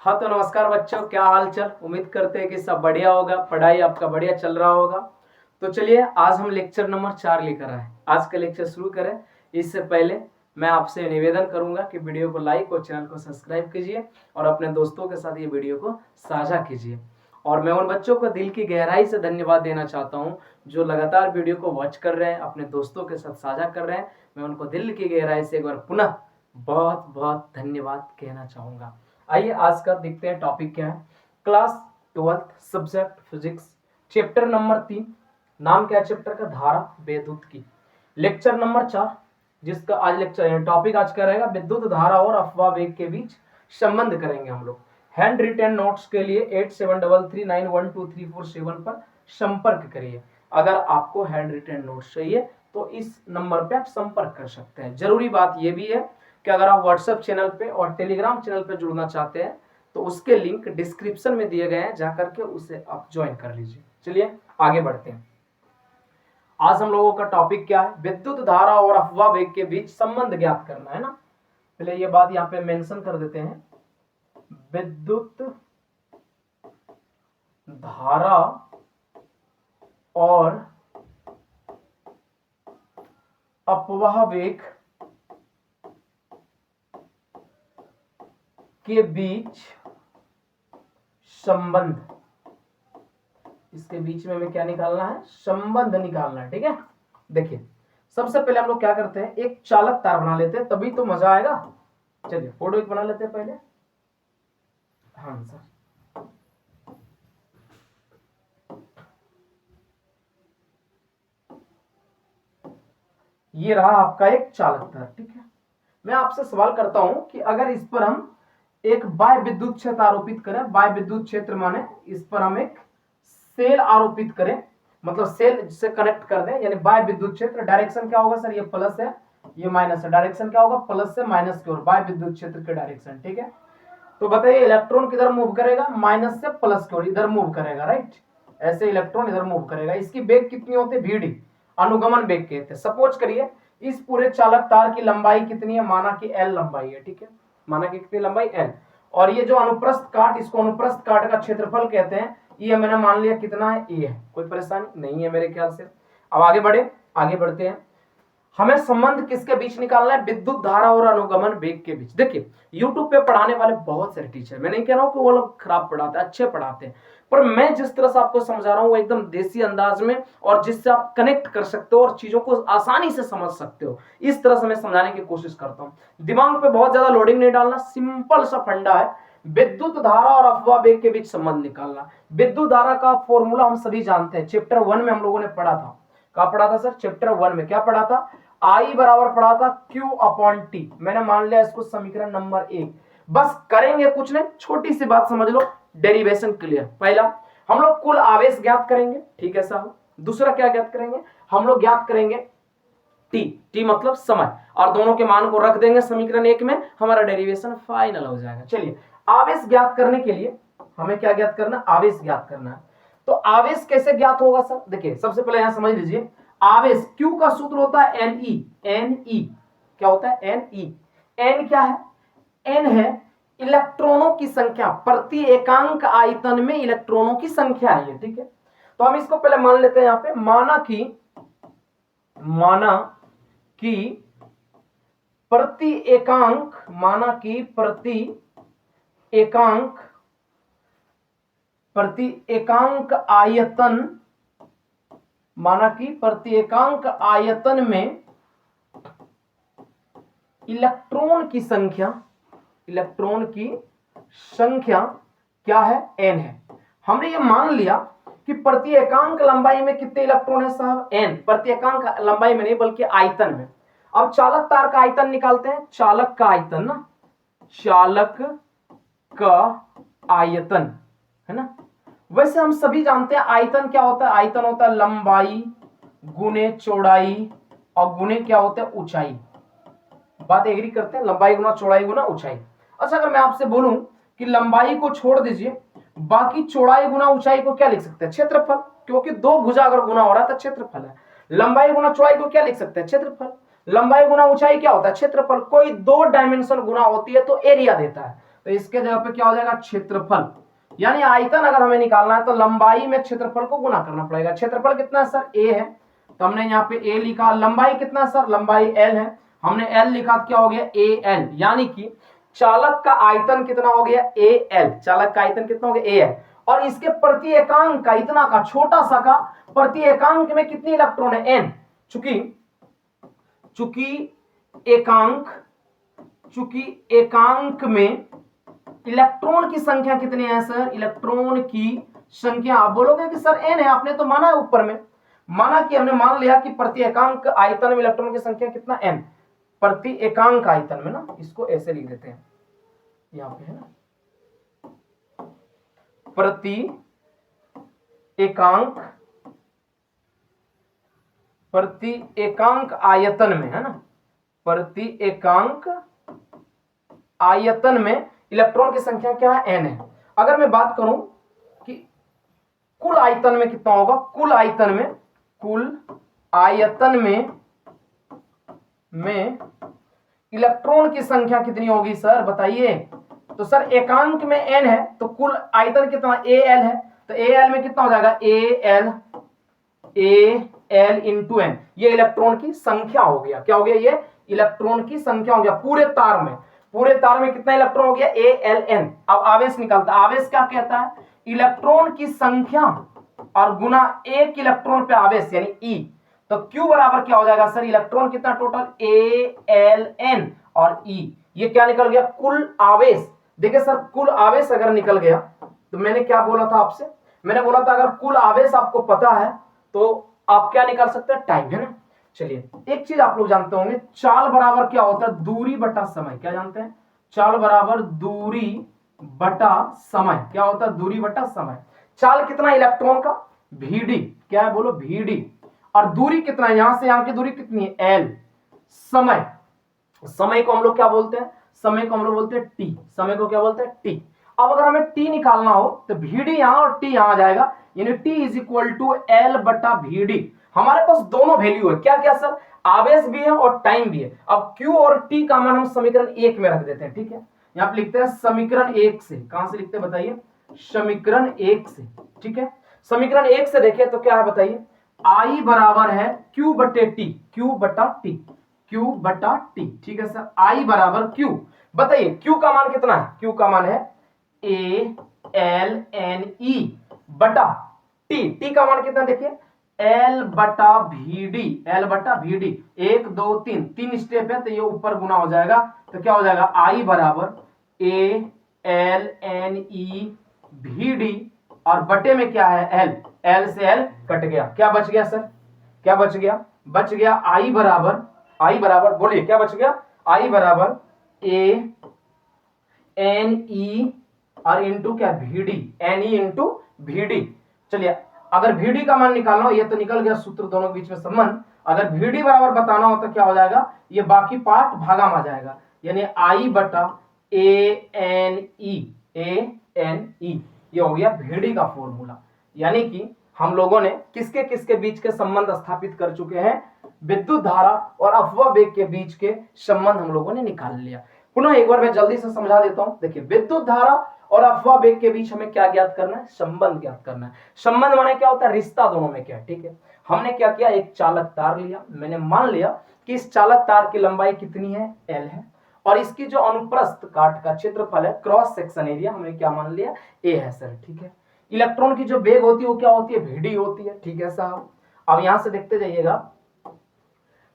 हाँ तो नमस्कार बच्चों, क्या हाल चाल। उम्मीद करते हैं कि सब बढ़िया होगा, पढ़ाई आपका बढ़िया चल रहा होगा। तो चलिए आज हम लेक्चर नंबर 4 लेकर आए। आज का लेक्चर शुरू करें इससे पहले मैं आपसे निवेदन करूंगा कि वीडियो को लाइक और चैनल को सब्सक्राइब कीजिए और अपने दोस्तों के साथ ये वीडियो को साझा कीजिए। और मैं उन बच्चों को दिल की गहराई से धन्यवाद देना चाहता हूँ जो लगातार वीडियो को वॉच कर रहे हैं, अपने दोस्तों के साथ साझा कर रहे हैं। मैं उनको दिल की गहराई से एक बार पुनः बहुत बहुत धन्यवाद कहना चाहूंगा। आइए आज का देखते हैं टॉपिक क्या है। Class 12th subject physics, chapter number 3। नाम क्या है चैप्टर का? धारा विद्युत की। लेक्चर नंबर 4 जिसका आज लेक्चर टॉपिक आज का रहेगा विद्युत धारा और अफवाह वेग के बीच संबंध करेंगे हम लोग। हैंड रिटेन नोट्स के लिए 8733912347 पर संपर्क करिए। अगर आपको हैंड रिटेन नोट्स चाहिए तो इस नंबर पे आप संपर्क कर सकते हैं। जरूरी बात यह भी है कि अगर आप व्हाट्सएप चैनल पे और टेलीग्राम चैनल पे जुड़ना चाहते हैं तो उसके लिंक डिस्क्रिप्शन में दिए गए हैं, जाकर के उसे आप ज्वाइन कर लीजिए। चलिए आगे बढ़ते हैं। आज हम लोगों का टॉपिक क्या है? विद्युत धारा और अफवाह वेग के बीच संबंध ज्ञात करना है ना। पहले ये बात यहाँ पे मेंशन कर देते हैं। विद्युत धारा और अफवाह वेग के बीच संबंध। इसके बीच में हमें क्या निकालना है? संबंध निकालना है। ठीक है, देखिए सबसे पहले हम लोग क्या करते हैं, एक चालक तार बना लेते हैं, तभी तो मजा आएगा। चलिए फोटो एक बना लेते हैं पहले। हाँ सर, ये रहा आपका एक चालक तार। ठीक है, मैं आपसे सवाल करता हूं कि अगर इस पर हम एक बाह्य विद्युत क्षेत्र आरोपित करें, बाह्य विद्युत क्षेत्र माने इस पर हम एक सेल आरोपित करें, मतलब सेल से कनेक्ट कर दें, यानी बाह्य विद्युत क्षेत्र। डायरेक्शन क्या होगा सर? ये प्लस है, ये माइनस है। डायरेक्शन क्या होगा? प्लस से माइनस की ओर, बाह्य विद्युत क्षेत्र के डायरेक्शन। ठीक है, तो बताइए इलेक्ट्रॉन किधर मूव करेगा? माइनस से प्लस की ओर, इधर मूव करेगा। राइट, ऐसे इलेक्ट्रॉन इधर मूव करेगा। इसकी वेग कितनी होती है? वीडी, अनुगमन वेग कहते हैं। सपोज करिए इस पूरे चालक तार की लंबाई कितनी है? माना कि एल लंबाई है। ठीक है, माना कि कितनी लंबाई? एल। और ये जो अनुप्रस्थ काट, इसको अनुप्रस्थ काट का क्षेत्रफल कहते हैं। ये मैंने मान लिया कितना है? ए है। कोई परेशानी नहीं है मेरे ख्याल से। अब आगे बढ़ते हैं। हमें संबंध किसके बीच निकालना है? विद्युत धारा और अनुगमन वेग के बीच। देखिए YouTube पे पढ़ाने वाले बहुत सारे टीचर, मैं नहीं कह रहा हूं कि वो लोग खराब पढ़ाते हैं, अच्छे पढ़ाते हैं, पर मैं जिस तरह से आपको समझा रहा हूं वो एकदम देसी अंदाज में, और जिससे आप कनेक्ट कर सकते हो और चीजों को आसानी से समझ सकते हो, इस तरह से मैं समझाने की कोशिश करता हूं। दिमाग पे बहुत ज्यादा लोडिंग नहीं डालना, सिंपल सा फंडा है। विद्युत धारा और अफवाह वेग के बीच संबंध निकालना। विद्युत धारा का फॉर्मूला हम सभी जानते हैं, चैप्टर 1 में हम लोगों ने पढ़ा था। क्या पढ़ा था सर? चैप्टर 1 में क्या पढ़ा था? आई बराबर पढ़ा था Q अपॉन टी। मैंने मान लिया इसको समीकरण नंबर 1। बस करेंगे कुछ नहीं, छोटी सी बात समझ लो, डेरिवेशन क्लियर। पहला हम लोग कुल आवेश ज्ञात करेंगे। ठीक है साहब। दूसरा क्या ज्ञात करेंगे? हम लोग ज्ञात करेंगे टी मतलब समय, और दोनों के मान को रख देंगे समीकरण 1 में, हमारा डेरिवेशन फाइनल हो जाएगा। चलिए आवेश ज्ञात करने के लिए हमें क्या ज्ञात करना? आवेश ज्ञात करना है। तो आवेश कैसे ज्ञात होगा सर? देखिए सबसे पहले यहां समझ लीजिए, आवेश Q का सूत्र होता है Ne। क्या होता है? Ne। N क्या है? N है इलेक्ट्रॉनों की संख्या, प्रति एकांक आयतन में इलेक्ट्रॉनों की संख्या है ये। ठीक है, तो हम इसको पहले मान लेते हैं यहां पे, माना कि प्रति एकांक आयतन, माना कि प्रति एकांक आयतन में इलेक्ट्रॉन की संख्या क्या है? n है। हमने ये मान लिया कि प्रति एकांक लंबाई में कितने इलेक्ट्रॉन है साहब? n। प्रति एकांक लंबाई में नहीं बल्कि आयतन में। अब चालक तार का आयतन निकालते हैं। चालक का आयतन ना, चालक का आयतन है ना। वैसे हम सभी जानते हैं आयतन क्या होता है? आयतन होता है लंबाई गुने चौड़ाई और गुने क्या होता है? ऊंचाई। बात एग्री करते हैं? लंबाई गुना चौड़ाई गुना ऊंचाई। अच्छा, अगर मैं आपसे बोलूं कि लंबाई को छोड़ दीजिए, बाकी चौड़ाई गुना ऊंचाई को क्या लिख सकते हैं? क्षेत्रफल, क्योंकि दो भुजा अगर गुना हो रहा है तो क्षेत्रफल है। लंबाई गुना चौड़ाई को क्या लिख सकते हैं? क्षेत्रफल। लंबाई गुना ऊंचाई क्या होता है? क्षेत्रफल। कोई दो डायमेंशन गुना होती है तो एरिया देता है। तो इसके जगह पे क्या हो जाएगा, क्षेत्रफल। यानी आयतन अगर हमें निकालना है तो लंबाई में क्षेत्रफल को गुना करना पड़ेगा। क्षेत्रफल कितना है सर, a है, तो हमने यहाँ पे a लिखा। लंबाई कितना है सर, लंबाई l है, हमने l लिखा, क्या हो गया al। यानी कि चालक का आयतन कितना हो गया al, चालक का आयतन कितना हो गया al। और इसके प्रति एकांक का, इतना का छोटा सा का प्रति एकांक में कितनी इलेक्ट्रॉन है, n। चूंकि एकांक में इलेक्ट्रॉन की संख्या कितनी है सर, इलेक्ट्रॉन की संख्या। आप बोलोगे कि सर n है, आपने तो माना है ऊपर में, माना कि हमने मान लिया कि प्रति एकांक आयतन में इलेक्ट्रॉन की संख्या कितना n, प्रति एकांक आयतन में ना, इसको ऐसे लिख देते हैं, यहां पे है ना, प्रति एकांक आयतन में, है ना, प्रति एकांक आयतन में इलेक्ट्रॉन की संख्या क्या है, n है। अगर मैं बात करूं कि कुल आयतन में कितना होगा, कुल आयतन में इलेक्ट्रॉन की संख्या कितनी होगी सर, बताइए। तो सर एकांक में n है तो कुल आयतन कितना al है, तो al में कितना हो जाएगा, al इंटू n, ये इलेक्ट्रॉन की संख्या हो गया। क्या हो गया, ये इलेक्ट्रॉन की संख्या हो गया पूरे तार में कितना इलेक्ट्रॉन हो गया, ALN। अब आवेश निकालता, आवेश क्या कहता है, इलेक्ट्रॉन की संख्या और गुना एक इलेक्ट्रॉन पे आवेश यानी E। तो Q बराबर क्या हो जाएगा सर, इलेक्ट्रॉन कितना टोटल, ALN और E, ये क्या निकल गया, कुल आवेश। देखिए सर कुल आवेश अगर निकल गया तो मैंने क्या बोला था आपसे, मैंने बोला था अगर कुल आवेश आपको पता है तो आप क्या निकाल सकते हैं, टाइम, है ना। चलिए एक चीज आप लोग जानते होंगे, चाल बराबर क्या होता है, दूरी बटा समय। क्या जानते हैं, चाल बराबर दूरी बटा समय। क्या होता है, दूरी बटा समय। चाल कितना इलेक्ट्रॉन का, Vd, क्या है बोलो, Vd। और दूरी कितना है, यहां से यहां की दूरी कितनी है, L। समय को हम लोग क्या बोलते हैं, समय को हम लोग बोलते हैं T, समय को क्या बोलते हैं, T। अब अगर हमें T निकालना हो तो Vd यहां और T यहां आ जाएगा, यानी T is equal to L बटा Vd। हमारे पास दोनों वैल्यू है, क्या क्या सर, आवेश भी है और टाइम भी है। अब Q और T का मान हम समीकरण 1 में रख देते हैं, ठीक है। यहां पे लिखते हैं समीकरण 1 से, कहां से लिखते हैं बताइए, समीकरण 1 से, ठीक है। समीकरण 1 से देखिए तो क्या है बताइए, I बराबर है Q बटे T, Q बटा T, ठीक है सर। I बराबर Q, बताइए Q का मान कितना है, Q का मान है ALNE बटा T, T का मान कितना देखिए, L बटा VD, 1 2 3 तीन स्टेप है तो ये ऊपर गुना हो जाएगा, तो क्या हो जाएगा, I बराबर ALNE VD और बटे में क्या है, L से L कट गया, क्या बच गया सर, क्या बच गया, बच गया I बराबर बोलिए क्या बच गया, I बराबर ANE और इंटू क्या, VD, NE इंटू VD। चलिए अगर VD का मान निकालना हो, ये तो निकल गया सूत्र, दोनों के बीच में संबंध। अगर VD बराबर बताना हो तो क्या हो जाएगा, ये बाकी पार्ट भागा में आ जाएगा, यानी I बटा ANE, ये हो गया VD का फॉर्मूला। यानी कि हम लोगों ने किसके किसके बीच के संबंध स्थापित कर चुके हैं, विद्युत धारा और अफवा वेग के बीच के संबंध हम लोगों ने निकाल लिया। पुनः एक बार मैं जल्दी से समझा देता हूं, देखिए विद्युत धारा और अफवा वेग के बीच हमें क्या ज्ञात करना है, संबंध ज्ञात करना है। संबंध माने क्या होता है, रिश्ता दोनों में क्या है, ठीक है। हमने क्या किया, एक चालक तार लिया, मैंने मान लिया कि इस चालक तार की लंबाई कितनी है, L है, और इसकी जो अनुप्रस्थ काट का क्षेत्रफल है, क्रॉस सेक्शन एरिया, हमने क्या मान लिया, A है सर, ठीक है। इलेक्ट्रॉन की जो वेग होती है वो क्या होती है, VD होती है, ठीक है साहब। अब यहां से देखते जाइएगा,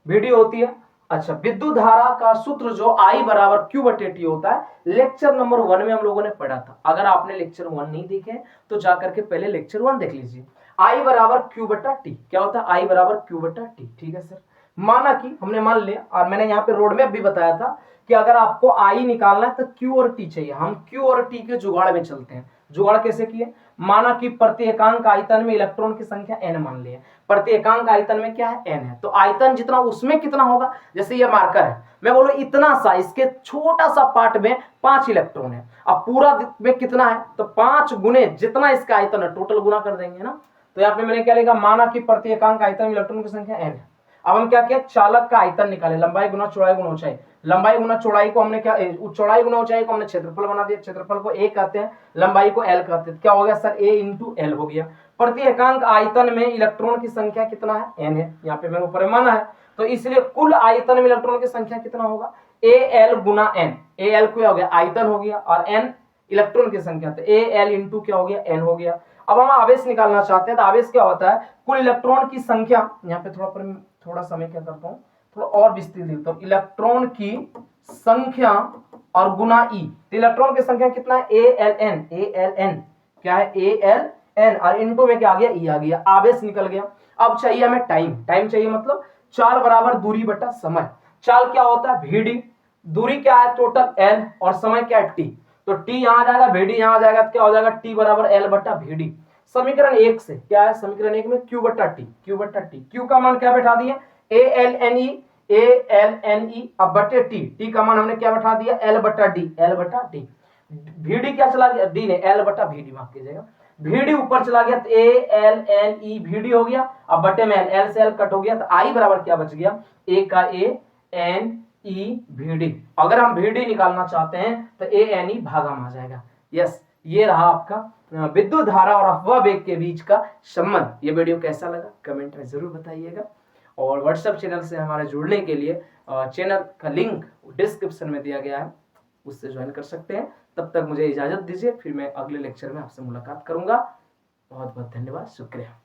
VD होती है। अच्छा, विद्युत धारा का सूत्र जो I बराबर Q बटे T होता है, लेक्चर नंबर 1 में हम लोगों ने पढ़ा था। अगर आपने लेक्चर 1 नहीं देखे तो जाकर के पहले लेक्चर 1 देख लीजिए। I बराबर Q बटा T, क्या होता है, I बराबर Q बटा T, ठीक है सर। माना कि हमने मान लिया, और मैंने यहाँ पे रोड मैप भी बताया था कि अगर आपको I निकालना है तो Q और T चाहिए। हम Q और T के जुगाड़ में चलते हैं। जुगाड़ कैसे किए, माना कि प्रति एकांक आयतन में इलेक्ट्रॉन की संख्या n मान लिया, प्रति एकांक आयतन में क्या है, n है, तो आयतन जितना उसमें कितना होगा, जैसे ये मार्कर है, मैं बोलूं इतना सा, इसके छोटा सा पार्ट में 5 इलेक्ट्रॉन है, अब पूरा में कितना है, तो 5 गुने जितना इसका आयतन है, टोटल गुना कर देंगे ना। तो यहाँ पे मैंने क्या लिखा, माना कि प्रति एकांक आयतन में इलेक्ट्रॉन की संख्या n है। अब हम क्या किया, चालक का आयतन निकाले, लंबाई गुना चौड़ाई गुना ऊंचाई, लंबाई गुना चौड़ाई को हमने क्या, चौड़ाई गुना ऊंचाई को हमने क्षेत्रफल बना दिया, क्षेत्रफल को ए कहते हैं, लंबाई को एल कहते हैं, क्या हो गया सर ए इंटू एल हो गया। प्रति एकांक आयतन में इलेक्ट्रॉन की संख्या कितना है, एन है, यहाँ पे मैंने ऊपर माना है, तो इसलिए कुल आयतन में इलेक्ट्रॉन की संख्या कितना होगा, ए एल गुना एन, ए एल क्या हो गया आयतन हो गया और एन इलेक्ट्रॉन की संख्या, तो ए एल इंटू क्या हो गया एन हो गया। अब हम आवेश निकालना चाहते हैं, तो आवेश क्या होता है, कुल इलेक्ट्रॉन की संख्या, यहाँ पे थोड़ा समय क्या करता हूँ, थोड़ा और विस्तृत लिखता हूँ, इलेक्ट्रॉन की संख्या और गुना ई, तो इलेक्ट्रॉन की संख्या कितना है ए एल एन क्या है ए एल एन और इनटू में क्या आ गया ई आ गया, आवेश निकल गया। अब चाहिए हमें टाइम, टाइम चाहिए मतलब चाल बराबर दूरी बटा समय। चाल क्या होता है भीडी, दूरी क्या है टोटल एल और समय क्या है टी, तो टी यहां आ जाएगा भीडी यहां आ जाएगा, तो क्या हो जाएगा टी बराबर एल बटा भीडी। समीकरण 1 से क्या है, समीकरण 1 में क्यू बटा टी, क्यू का मान क्या बैठा दिए ए एल एन ई, अब बटे टी, टी का मान हमने क्या बैठा दिया एल बटा डी, भीडी क्या चला गया डी ने एल बटा भीडी, माफ कीजिएगा भीडी ऊपर चला गया तो ए एल एन ई भीडी हो गया, अब बटे में एल से एल कट हो गया, तो आई बराबर क्या बच गया ए का ए एन ई भीडी। अगर हम भीडी निकालना चाहते हैं तो ए एन ई भागा में आ जाएगा। यस, ये रहा आपका विद्युत धारा और अफवाह वेग के बीच का संबंध। ये वीडियो कैसा लगा कमेंट में जरूर बताइएगा, और व्हाट्सएप चैनल से हमारे जुड़ने के लिए चैनल का लिंक डिस्क्रिप्शन में दिया गया है, उससे ज्वाइन कर सकते हैं। तब तक मुझे इजाजत दीजिए, फिर मैं अगले लेक्चर में आपसे मुलाकात करूंगा। बहुत बहुत धन्यवाद, शुक्रिया।